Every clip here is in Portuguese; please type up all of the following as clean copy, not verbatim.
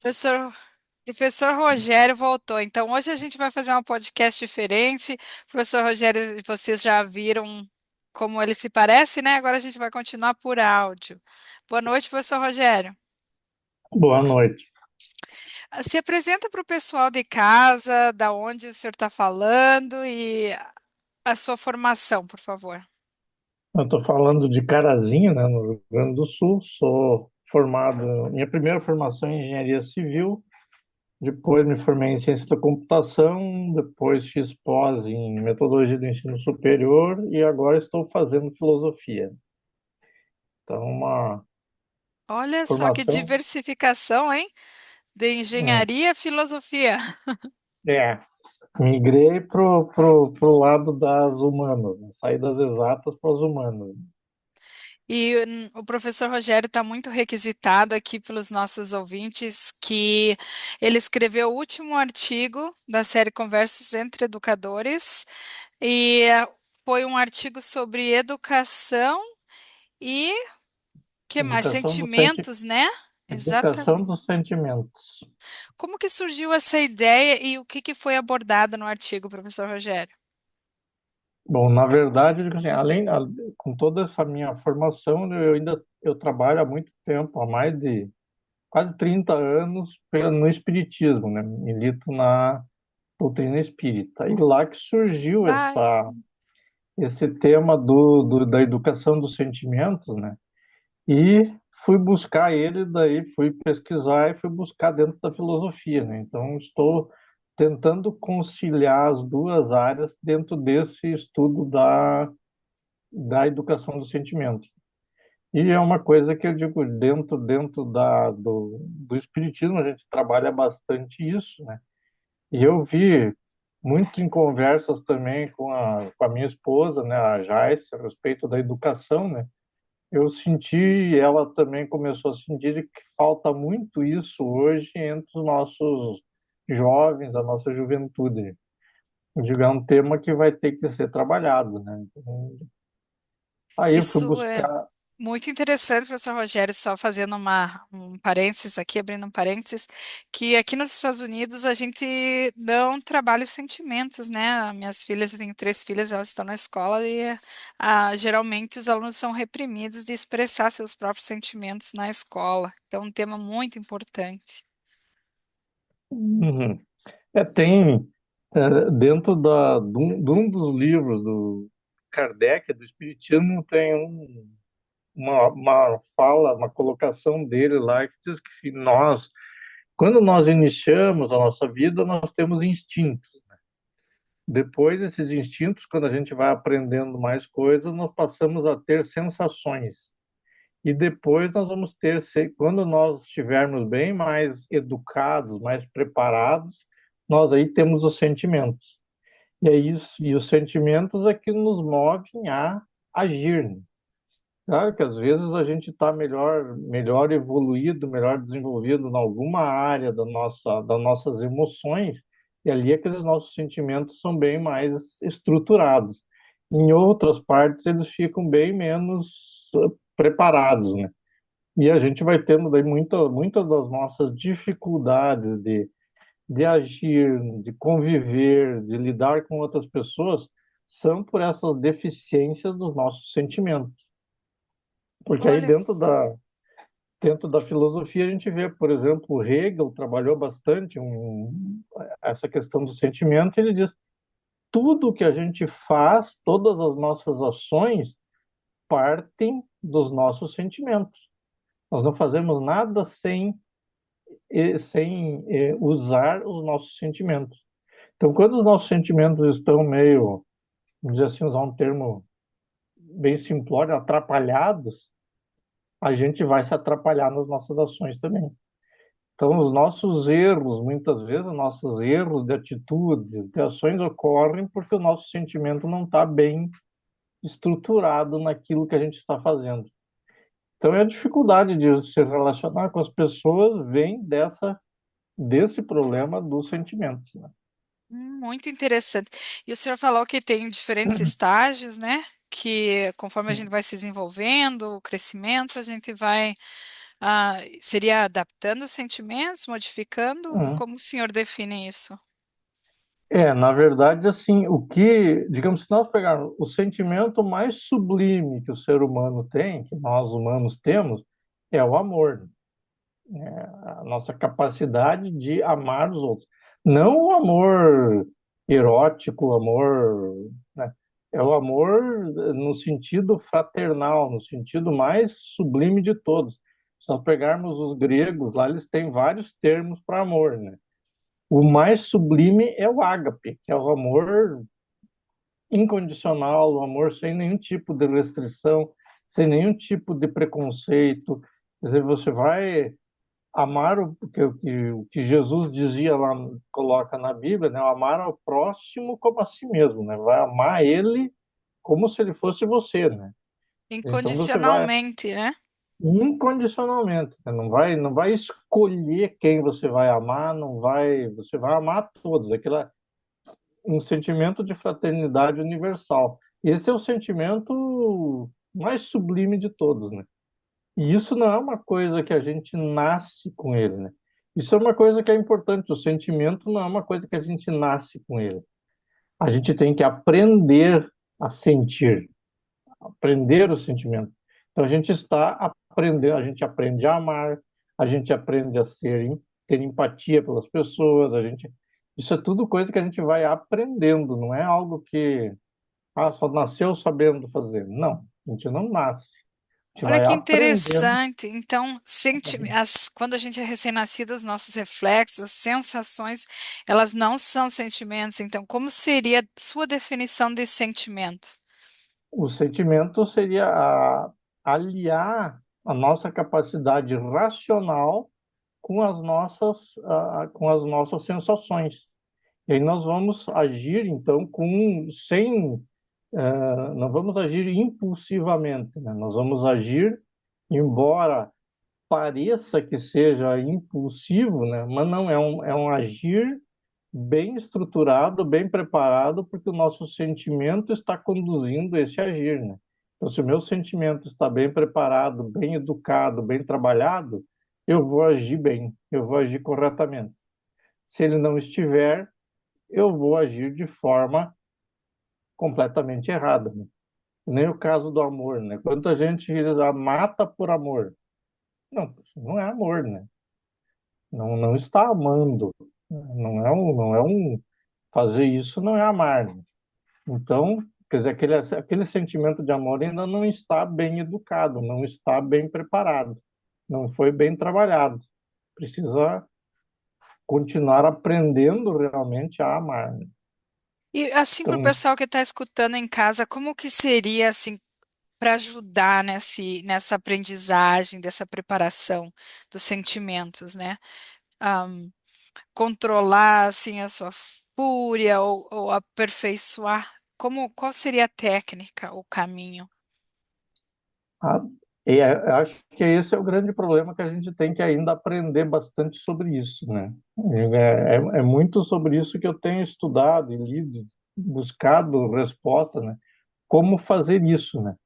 Professor, professor Rogério voltou. Então, hoje a gente vai fazer um podcast diferente. Professor Rogério, vocês já viram como ele se parece, né? Agora a gente vai continuar por áudio. Boa noite, professor Rogério. Boa noite. Se apresenta para o pessoal de casa, da onde o senhor está falando e a sua formação, por favor. Eu estou falando de Carazinho, né, no Rio Grande do Sul. Sou formado, minha primeira formação em engenharia civil, depois me formei em ciência da computação, depois fiz pós em metodologia do ensino superior e agora estou fazendo filosofia. Então, uma Olha só que formação, diversificação, hein? De engenharia e filosofia. é, migrei pro lado das humanas, né, saí das exatas para as humanas. E o professor Rogério está muito requisitado aqui pelos nossos ouvintes, que ele escreveu o último artigo da série Conversas entre Educadores, e foi um artigo sobre educação e que mais? Educação Sentimentos, né? educação Exatamente. dos sentimentos. Como que surgiu essa ideia e o que que foi abordado no artigo, professor Rogério? Bom, na verdade, eu digo assim, com toda essa minha formação, eu trabalho há muito tempo, há mais de quase 30 anos no espiritismo, né? Milito na doutrina espírita. E lá que surgiu Ai, esse tema da educação dos sentimentos, né? E fui buscar ele, daí fui pesquisar e fui buscar dentro da filosofia, né? Então, estou tentando conciliar as duas áreas dentro desse estudo da educação dos sentimentos. E é uma coisa que eu digo, dentro do espiritismo, a gente trabalha bastante isso, né? E eu vi muito em conversas também com a minha esposa, né, a Jaice, a respeito da educação, né? Eu senti, ela também começou a sentir que falta muito isso hoje entre os nossos jovens, a nossa juventude. Eu digo, é um tema que vai ter que ser trabalhado, né? Então, aí eu fui isso é buscar. muito interessante, professor Rogério, só fazendo um parênteses aqui, abrindo um parênteses, que aqui nos Estados Unidos a gente não trabalha os sentimentos, né? Minhas filhas, eu tenho três filhas, elas estão na escola e geralmente os alunos são reprimidos de expressar seus próprios sentimentos na escola. Então, um tema muito importante. Uhum. Tem, dentro de um dos livros do Kardec, do Espiritismo, tem uma fala, uma colocação dele lá que diz que quando nós iniciamos a nossa vida, nós temos instintos. Depois, esses instintos, quando a gente vai aprendendo mais coisas, nós passamos a ter sensações. E depois nós vamos ter, quando nós estivermos bem mais educados, mais preparados, nós aí temos os sentimentos. E é isso, e os sentimentos é que nos movem a agir, né? Claro que às vezes a gente está melhor evoluído, melhor desenvolvido em alguma área das nossas emoções, e ali aqueles nossos sentimentos são bem mais estruturados. Em outras partes eles ficam bem menos preparados, né? E a gente vai tendo daí muitas das nossas dificuldades de agir, de conviver, de lidar com outras pessoas, são por essas deficiências dos nossos sentimentos. Porque aí Olha, dentro da filosofia a gente vê, por exemplo, o Hegel trabalhou bastante essa questão do sentimento, ele diz tudo que a gente faz, todas as nossas ações partem dos nossos sentimentos. Nós não fazemos nada sem usar os nossos sentimentos. Então, quando os nossos sentimentos estão meio, vamos dizer assim, usar um termo bem simplório, atrapalhados, a gente vai se atrapalhar nas nossas ações também. Então, os nossos erros, muitas vezes, os nossos erros de atitudes, de ações ocorrem porque o nosso sentimento não está bem estruturado naquilo que a gente está fazendo. Então, a dificuldade de se relacionar com as pessoas vem desse problema dos sentimentos, né? muito interessante. E o senhor falou que tem diferentes estágios, né? Que conforme a gente Sim. vai se desenvolvendo, o crescimento, a gente vai Seria adaptando os sentimentos, modificando? Hum. Como o senhor define isso? Na verdade, assim, digamos, se nós pegarmos o sentimento mais sublime que o ser humano tem, que nós humanos temos, é o amor, a nossa capacidade de amar os outros. Não o amor erótico, o amor, né? É o amor no sentido fraternal, no sentido mais sublime de todos. Se nós pegarmos os gregos, lá eles têm vários termos para amor, né? O mais sublime é o ágape, que é o amor incondicional, o amor sem nenhum tipo de restrição, sem nenhum tipo de preconceito. Quer dizer, você vai amar o que Jesus dizia lá, coloca na Bíblia, né? Amar ao próximo como a si mesmo, né? Vai amar ele como se ele fosse você, né? Então você vai Incondicionalmente, né? incondicionalmente, né? Não vai escolher quem você vai amar, não vai, você vai amar todos. Aquilo é um sentimento de fraternidade universal. Esse é o sentimento mais sublime de todos, né? E isso não é uma coisa que a gente nasce com ele, né? Isso é uma coisa que é importante. O sentimento não é uma coisa que a gente nasce com ele. A gente tem que aprender a sentir, aprender o sentimento. Então a gente está aprendendo, a gente aprende a amar, a gente aprende a ter empatia pelas pessoas, isso é tudo coisa que a gente vai aprendendo, não é algo que só nasceu sabendo fazer. Não, a gente não nasce. A gente Olha vai que aprendendo. interessante. Então, quando a gente é recém-nascido, os nossos reflexos, as sensações, elas não são sentimentos. Então, como seria sua definição de sentimento? O sentimento seria aliar a nossa capacidade racional com as nossas sensações. E aí nós vamos agir, então, não vamos agir impulsivamente, né? Nós vamos agir, embora pareça que seja impulsivo, né? Mas não é um agir bem estruturado, bem preparado, porque o nosso sentimento está conduzindo esse agir, né? Então, se o meu sentimento está bem preparado, bem educado, bem trabalhado, eu vou agir bem, eu vou agir corretamente. Se ele não estiver, eu vou agir de forma completamente errada, né? Nem o caso do amor, né? Quanta gente mata por amor. Não, isso não é amor, né? Não, não está amando. Não é um fazer isso não é amar, né? Então, quer dizer, aquele sentimento de amor ainda não está bem educado, não está bem preparado, não foi bem trabalhado. Precisa continuar aprendendo realmente a amar, né? E assim, para o Então, pessoal que está escutando em casa, como que seria assim para ajudar nessa aprendizagem, dessa preparação dos sentimentos, né? Ahm, Controlar assim a sua fúria ou aperfeiçoar. Qual seria a técnica, o caminho? a- eu acho que esse é o grande problema que a gente tem que ainda aprender bastante sobre isso, né? É muito sobre isso que eu tenho estudado e lido, buscado resposta, né? Como fazer isso, né?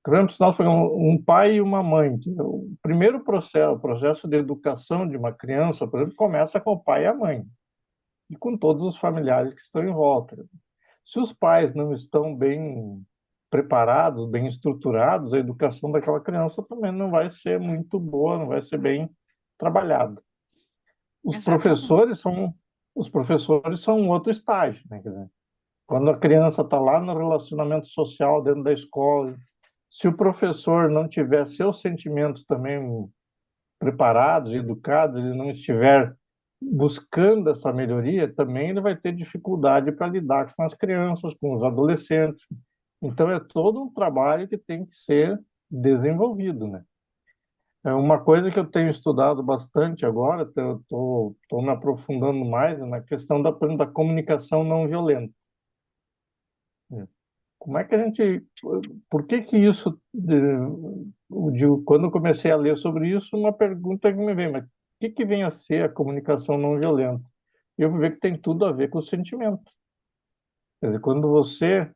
Por exemplo, se nós pegamos um pai e uma mãe, o primeiro processo, o processo de educação de uma criança, por exemplo, começa com o pai e a mãe, e com todos os familiares que estão em volta. Se os pais não estão bem preparados, bem estruturados, a educação daquela criança também não vai ser muito boa, não vai ser bem trabalhada. Os Exatamente. professores são, os professores são um outro estágio, né? Quer dizer, quando a criança está lá no relacionamento social dentro da escola, se o professor não tiver seus sentimentos também preparados, educados, ele não estiver buscando essa melhoria, também ele vai ter dificuldade para lidar com as crianças, com os adolescentes. Então é todo um trabalho que tem que ser desenvolvido, né? É uma coisa que eu tenho estudado bastante agora, eu estou me aprofundando mais na questão da comunicação não violenta. Como é que a gente, por que que isso, quando eu comecei a ler sobre isso, uma pergunta que me vem, mas o que que vem a ser a comunicação não violenta? Eu vou ver que tem tudo a ver com o sentimento. Quer dizer, quando você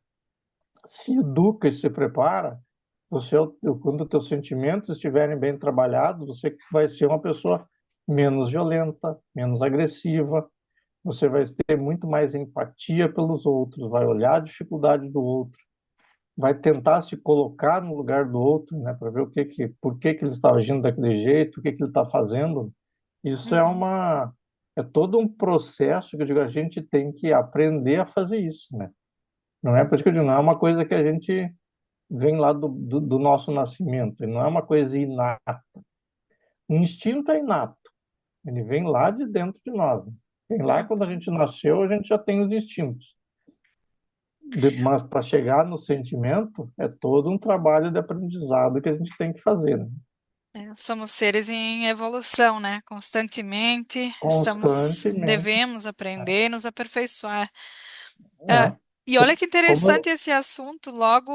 se educa e se prepara, Quando os teus sentimentos estiverem bem trabalhados, você vai ser uma pessoa menos violenta, menos agressiva, você vai ter muito mais empatia pelos outros, vai olhar a dificuldade do outro, vai tentar se colocar no lugar do outro, né, para ver por que que ele está agindo daquele jeito, o que que ele está fazendo. Isso Uhum, é todo um processo que eu digo, a gente tem que aprender a fazer isso, né? Não é por isso que eu digo, não é uma coisa que a gente vem lá do nosso nascimento, não é uma coisa inata. O instinto é inato, ele vem lá de dentro de nós, né? Vem lá quando a uhum. gente nasceu, a gente já tem os instintos. Mas para chegar no sentimento, é todo um trabalho de aprendizado que a gente tem que fazer, né? É, somos seres em evolução, né? Constantemente Constantemente. devemos aprender e nos aperfeiçoar. Ah, É. e olha que interessante Como, esse assunto. Logo,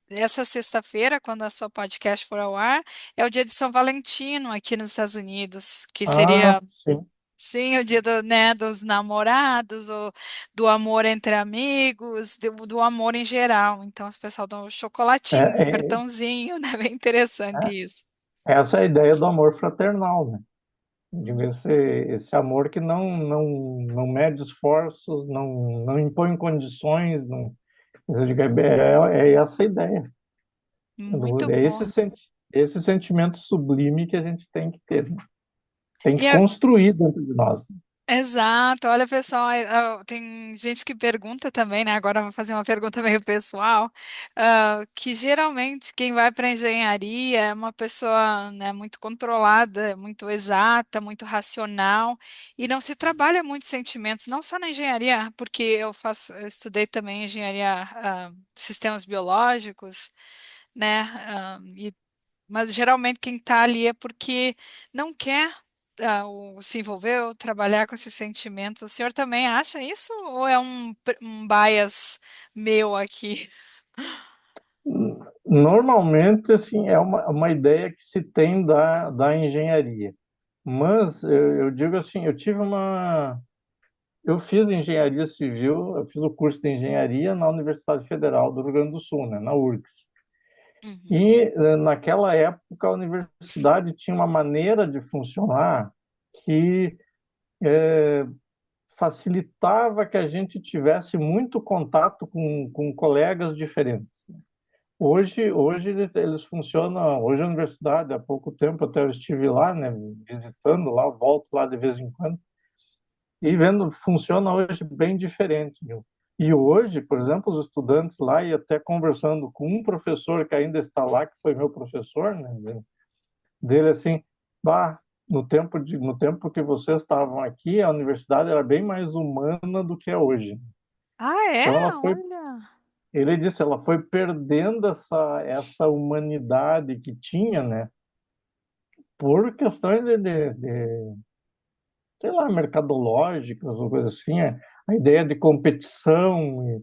essa sexta-feira, quando a sua podcast for ao ar, é o dia de São Valentino aqui nos Estados Unidos, que seria, sim. sim, o dia do, né, dos namorados, ou do amor entre amigos, do amor em geral. Então, o pessoal dá um É, chocolatinho, um é, cartãozinho, né? Bem interessante isso. essa é a ideia do amor fraternal, né? De esse amor que não mede esforços, não impõe condições, não, eu digo, é essa a ideia. Muito É bom. esse sentimento sublime que a gente tem que ter, né? Tem que E é construir dentro de nós. exato, olha pessoal, tem gente que pergunta também, né? Agora eu vou fazer uma pergunta meio pessoal, que geralmente quem vai para engenharia é uma pessoa, né, muito controlada, muito exata, muito racional e não se trabalha muito sentimentos, não só na engenharia, porque eu estudei também engenharia, de sistemas biológicos, né? Mas geralmente quem está ali é porque não quer se envolver ou trabalhar com esses sentimentos. O senhor também acha isso ou é um bias meu aqui? Normalmente, assim, é uma ideia que se tem da engenharia. Mas eu digo assim, eu fiz engenharia civil, eu fiz o curso de engenharia na Universidade Federal do Rio Grande do Sul, né, na URGS. Uhum. E naquela época a universidade tinha uma maneira de funcionar que facilitava que a gente tivesse muito contato com colegas diferentes. Hoje eles funcionam, hoje a universidade, há pouco tempo até eu estive lá, né, visitando lá, volto lá de vez em quando, e vendo, funciona hoje bem diferente, viu? E hoje, por exemplo, os estudantes lá, e até conversando com um professor que ainda está lá, que foi meu professor, né, dele assim, bah, no tempo que vocês estavam aqui, a universidade era bem mais humana do que é hoje. Ah, é? Então Olha. ele disse, ela foi perdendo essa humanidade que tinha, né, por questões sei lá, mercadológicas ou coisa assim, a ideia de competição.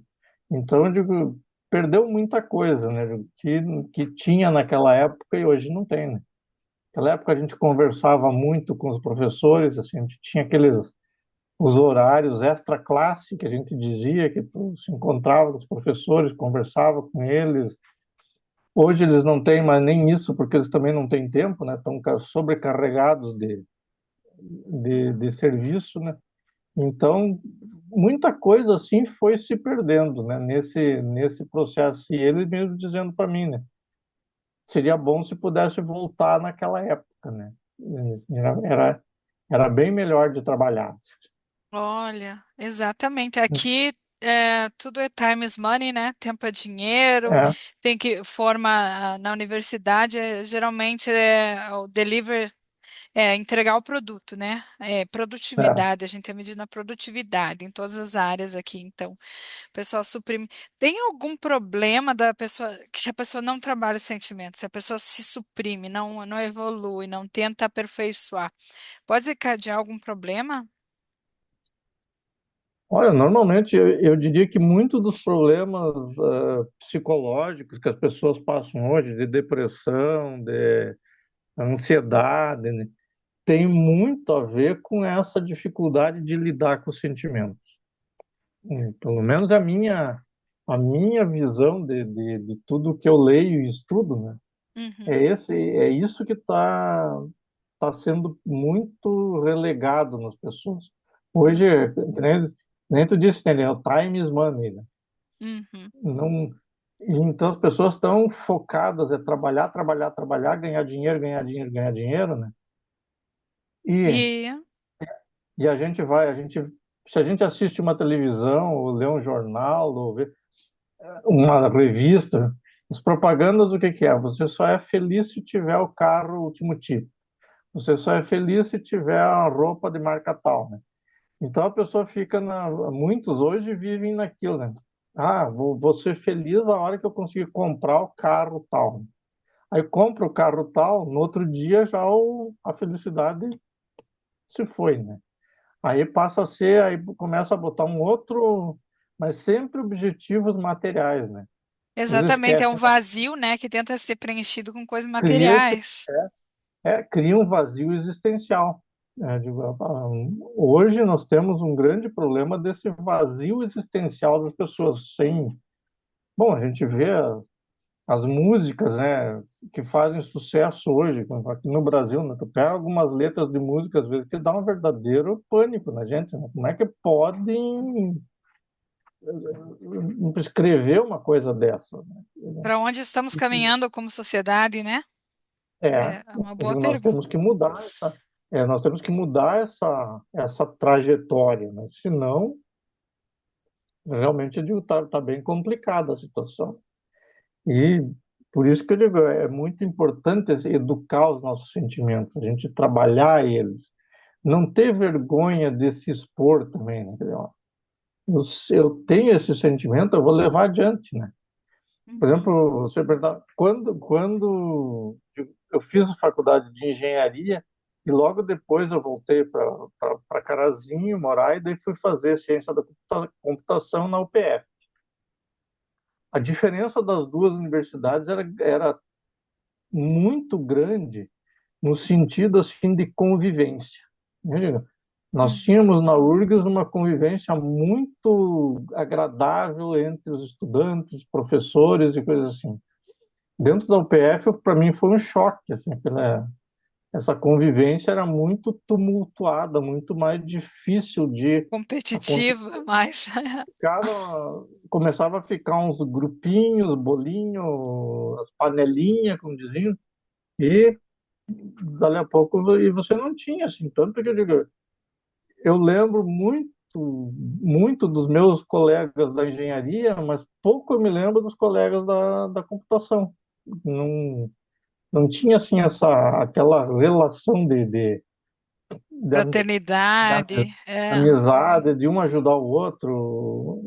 Então, eu digo, perdeu muita coisa, né, que tinha naquela época e hoje não tem, né? Naquela época a gente conversava muito com os professores, assim, a gente tinha os horários extra classe que a gente dizia que tu se encontrava com os professores, conversava com eles. Hoje eles não têm mais nem isso porque eles também não têm tempo, né? Estão sobrecarregados de serviço, né? Então, muita coisa assim foi se perdendo, né, nesse processo. E ele mesmo dizendo para mim, né, seria bom se pudesse voltar naquela época, né? Era, era bem melhor de trabalhar. Olha, exatamente. Aqui tudo é time is money, né? Tempo é dinheiro. É, Tem que forma na universidade geralmente é o deliver. Entregar o produto, né? é. Produtividade, a gente é medindo a produtividade em todas as áreas aqui. Então, o pessoal suprime. Tem algum problema da pessoa, que se a pessoa não trabalha os sentimentos, se a pessoa se suprime, não evolui, não tenta aperfeiçoar, pode desencadear algum problema? Olha, normalmente eu diria que muitos dos problemas psicológicos que as pessoas passam hoje, de depressão, de ansiedade, né, tem muito a ver com essa dificuldade de lidar com os sentimentos. Pelo menos a minha. a minha visão de tudo que eu leio e estudo, né? Uhum. É isso que tá sendo muito relegado nas pessoas. Hoje, que nem tu disse, né? O time is money, né? Uhum. Não, então as pessoas estão focadas em trabalhar, trabalhar, trabalhar, ganhar dinheiro, ganhar dinheiro, ganhar dinheiro, né? E, E e se a gente assiste uma televisão, ou lê um jornal, ou vê uma revista, as propagandas, o que que é? Você só é feliz se tiver o carro último tipo. Você só é feliz se tiver a roupa de marca tal, né? Então a pessoa fica muitos hoje vivem naquilo, né? Ah, vou ser feliz a hora que eu conseguir comprar o carro tal. Aí compra o carro tal, no outro dia já a felicidade se foi, né? Aí passa a ser, aí começa a botar um outro, mas sempre objetivos materiais, né? Eles exatamente, é um esquecem, vazio, né, que tenta ser preenchido com coisas cria-se, materiais. cria um vazio existencial. Hoje nós temos um grande problema desse vazio existencial das pessoas. Bom, a gente vê as músicas, né, que fazem sucesso hoje, aqui no Brasil, né? Tu pega algumas letras de música, às vezes, que dá um verdadeiro pânico na gente, né? Como é que podem escrever uma coisa dessas, né? Para onde estamos caminhando como sociedade, né? É, É uma eu boa digo, nós pergunta. temos que mudar nós temos que mudar essa trajetória, né? Senão, realmente, eu digo, tá bem complicada a situação. E por isso que eu digo, é muito importante educar os nossos sentimentos, a gente trabalhar eles, não ter vergonha de se expor também, né? Quer dizer, ó, eu tenho esse sentimento, eu vou levar adiante, né? Por Uhum. exemplo, você perguntar, quando eu fiz a faculdade de engenharia e logo depois eu voltei para Carazinho, morar, e daí fui fazer ciência da computação na UPF. A diferença das duas universidades era muito grande no sentido assim de convivência. Né? Nós Uhum. tínhamos na URGS uma convivência muito agradável entre os estudantes, professores e coisas assim. Dentro da UPF, para mim foi um choque, assim, essa convivência era muito tumultuada, muito mais difícil de acontecer. Competitiva, mas Começava a ficar uns grupinhos, bolinho, as panelinhas, como diziam, e dali a pouco e você não tinha assim tanto que eu lembro muito dos meus colegas da engenharia, mas pouco eu me lembro dos colegas da computação. Não, não tinha assim aquela relação de fraternidade, amizade, de um ajudar o outro.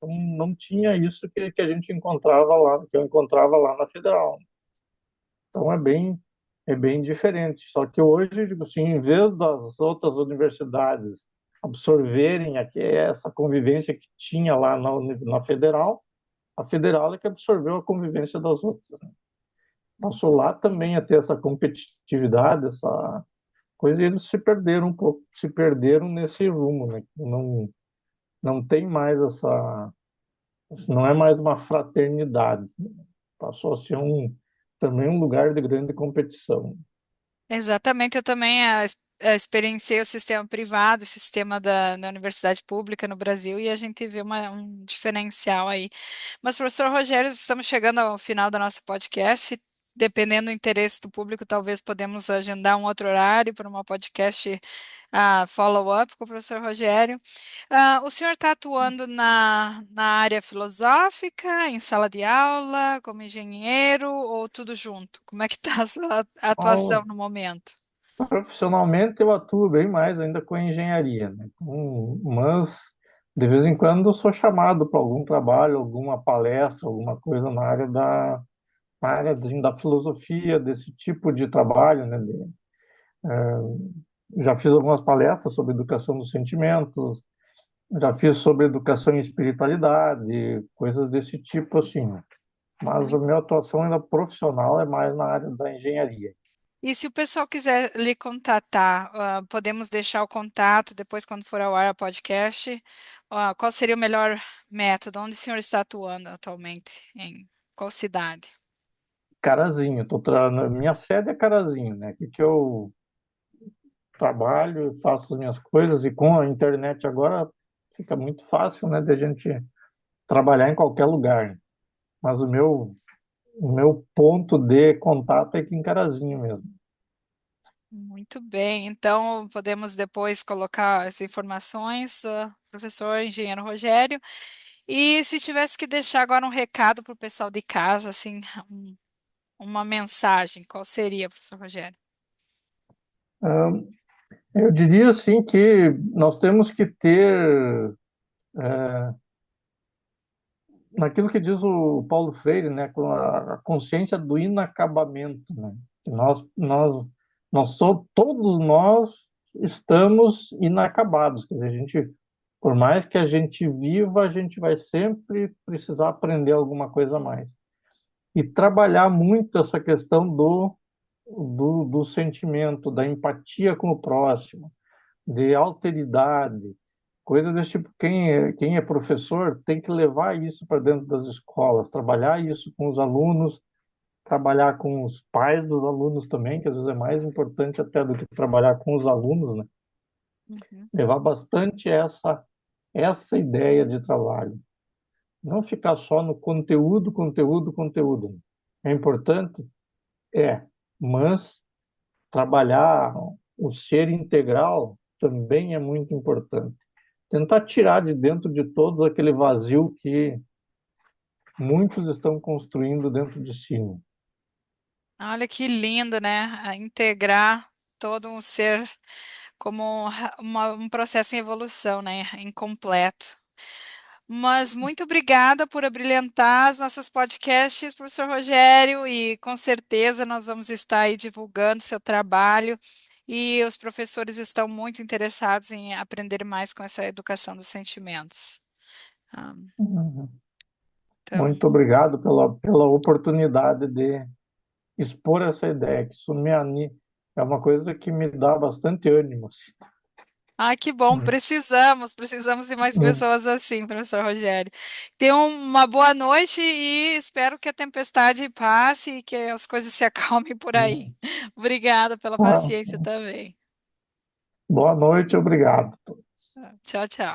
Não tinha isso que a gente encontrava lá, que eu encontrava lá na Federal. Então é bem diferente. Só que hoje, digo assim, em vez das outras universidades absorverem essa convivência que tinha lá na Federal, a Federal é que absorveu a convivência das outras. Passou lá também a ter essa competitividade, essa coisa, e eles se perderam um pouco, se perderam nesse rumo, né? Não tem mais não é mais uma fraternidade, né? Passou a ser também um lugar de grande competição. exatamente, eu também experienciei o sistema privado, o sistema da universidade pública no Brasil, e a gente vê um diferencial aí. Mas, professor Rogério, estamos chegando ao final do nosso podcast. Dependendo do interesse do público, talvez podemos agendar um outro horário para uma podcast follow-up com o professor Rogério. O senhor está atuando na área filosófica, em sala de aula, como engenheiro, ou tudo junto? Como é que está a sua atuação Então, no momento? profissionalmente, eu atuo bem mais ainda com engenharia, né? Mas, de vez em quando, eu sou chamado para algum trabalho, alguma palestra, alguma coisa na área da filosofia, desse tipo de trabalho, né? Já fiz algumas palestras sobre educação dos sentimentos, já fiz sobre educação e espiritualidade, coisas desse tipo, assim. Mas a Muito. minha atuação ainda profissional é mais na área da engenharia. E se o pessoal quiser lhe contatar, podemos deixar o contato depois, quando for ao ar o podcast. Qual seria o melhor método? Onde o senhor está atuando atualmente? Em qual cidade? Carazinho, minha sede é Carazinho, né? Aqui que eu trabalho, faço as minhas coisas e com a internet agora fica muito fácil, né, de a gente trabalhar em qualquer lugar. Mas o meu ponto de contato é aqui em Carazinho mesmo. Muito bem, então podemos depois colocar as informações, professor engenheiro Rogério. E se tivesse que deixar agora um recado para o pessoal de casa, assim, um- uma mensagem, qual seria, professor Rogério? Ah, eu diria assim que nós temos que ter naquilo que diz o Paulo Freire, né, com a consciência do inacabamento, né? Que todos nós estamos inacabados, quer dizer, por mais que a gente viva, a gente vai sempre precisar aprender alguma coisa a mais. E trabalhar muito essa questão do sentimento, da empatia com o próximo, de alteridade, coisas desse tipo. Quem é professor tem que levar isso para dentro das escolas, trabalhar isso com os alunos, trabalhar com os pais dos alunos também, que às vezes é mais importante até do que trabalhar com os alunos, né? Uhum. Levar bastante essa ideia de trabalho. Não ficar só no conteúdo, conteúdo, conteúdo. É importante? É, mas trabalhar o ser integral também é muito importante. Tentar tirar de dentro de todos aquele vazio que muitos estão construindo dentro de si. Olha que lindo, né? Integrar todo um ser como um processo em evolução, né? Incompleto. Mas muito obrigada por abrilhantar os nossos podcasts, professor Rogério, e com certeza nós vamos estar aí divulgando seu trabalho e os professores estão muito interessados em aprender mais com essa educação dos sentimentos. Ah, Uhum. então, Muito obrigado pela oportunidade de expor essa ideia, que isso é uma coisa que me dá bastante ânimo, assim. que bom, precisamos de mais Uhum. pessoas assim, professor Rogério. Tenha uma boa noite e espero que a tempestade passe e que as coisas se acalmem por aí. Obrigada pela Ah, paciência também. boa noite, obrigado. Tchau, tchau.